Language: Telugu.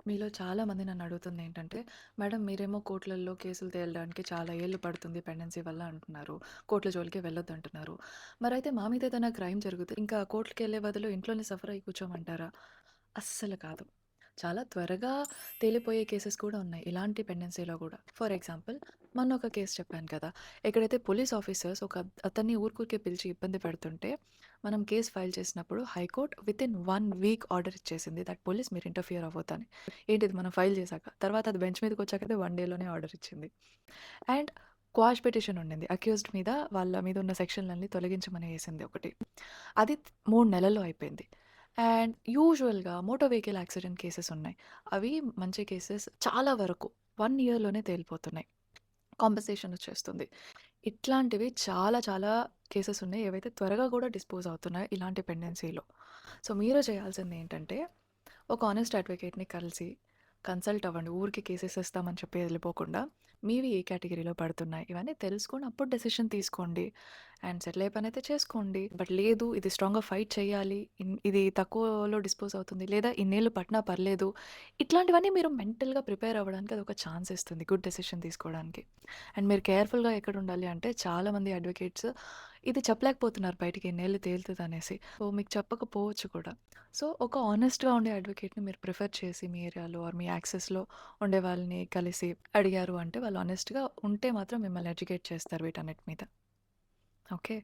మీలో చాలామంది నన్నడుగుతుందేంటంటే, మేడం మీరేమో కోర్టులలో కేసులు తేలడానికి చాలా ఏళ్ళు పడుతుంది పెండెన్సీ వల్ల అంటున్నారు. కోర్టుల జోలికే వెళ్ళొద్దంటున్నారు. మరైతే మా మీద ఏదైనా క్రైమ్ జరిగితే ఇంకా కోర్టులకెళ్ళే బదులు ఇంట్లోనే సఫర్ అయ్యి కూర్చోమంటారా? అస్సలు కాదు. చాలా త్వరగా తేలిపోయే కేసెస్ కూడా ఉన్నాయి. ఇలాంటి పెండెన్సీలో గూడా. ఫర్ ఎగ్జాంపుల్ మొన్న ఒక కేస్ చెప్పాను కదా! ఎక్కడైతే పోలీస్ ఆఫీసర్స్ ఒక అతన్ని ఊరుకూరికే పిలిచి ఇబ్బంది పెడుతుంటే, మనం కేస్ ఫైల్ చేసినప్పుడు హైకోర్ట్ వితిన్ 1 వీక్ ఆర్డర్ ఇచ్చేసింది. దట్ పోలీస్ మీరు ఇంటర్ఫియర్ అవ్వొద్దని. ఏంటిది మనం ఫైల్ చేశాక. తర్వాత అది బెంచ్ మీదకొచ్చాకనే 1 డేలోనే ఆర్డర్ ఇచ్చింది. అండ్ క్వాష్ పిటిషన్ ఉండింది. అక్యూజ్డ్ మీద వాళ్ళ మీద ఉన్న సెక్షన్‌లన్నీ తొలగించమని ఏసింది ఒకటి. అది 3 నెలల్లో అయిపోయింది. అండ్ యూజువల్‌గా మోటార్ వెహికల్ యాక్సిడెంట్ కేసెస్ ఉన్నాయి. అవి మంచి కేసెస్ చాలా వరకు 1 ఇయర్‌లోనే తేలిపోతున్నాయి. కాంపెన్సేషన్ వచ్చేస్తుంది. ఇట్లాంటివి చాలా చాలా కేసెస్ ఉన్నాయి. ఏవైతే త్వరగా కూడా డిస్పోజ్ అవుతున్నాయి ఇలాంటి పెండెన్సీలో. సో, మీరు చేయాల్సిందేంటంటే ఒక హానెస్ట్ అడ్వకేట్‌ని కలిసి కన్సల్ట్ అవ్వండి. ఊరికే కేసేసేస్తామని చెప్పి ఎళ్ళిపోకుండా, మీవి ఏ కేటగరీలో పడుతున్నాయి, ఇవన్నీ తెలుసుకొని అప్పుడు డెసిషన్ తీసుకోండి. అండ్ సెటిల్ అయ్యే పనైతే చేసుకోండి. బట్ లేదు ఇది స్ట్రాంగ్‌గా ఫైట్ చేయాలి. ఇది తక్కువలో డిస్పోజ్ అవుతుంది. లేదా ఇన్నేళ్ళు పట్టినా పర్లేదు. ఇట్లాంటివన్నీ మీరు మెంటల్‌గా ప్రిపేర్ అవ్వడానికి అదొక ఛాన్స్ ఇస్తుంది. గుడ్ డెసిషన్ తీసుకోవడానికి. అండ్ మీరు కేర్‌ఫుల్‌గా ఎక్కడుండాలి అంటే చాలామంది అడ్వకేట్స్ ఇది చెప్పలేకపోతున్నారు బయటికి ఇన్నేళ్ళు తేలుతదనేసి. సో, మీకు చెప్పకపోవచ్చు కూడా. సో, ఒక హానెస్ట్‌గా ఉండే అడ్వకేట్‌ని మీరు ప్రిఫర్ చేసి మీ ఏరియాలో ఆర్ మీ యాక్సెస్‌లో ఉండే వాళ్ళని కలిసి అడిగారు అంటే వాళ్ళు హానెస్ట్‌గా ఉంటే మాత్రం మిమ్మల్ని ఎడ్యుకేట్ చేస్తారు వీటన్నిటి మీద. ఓకే.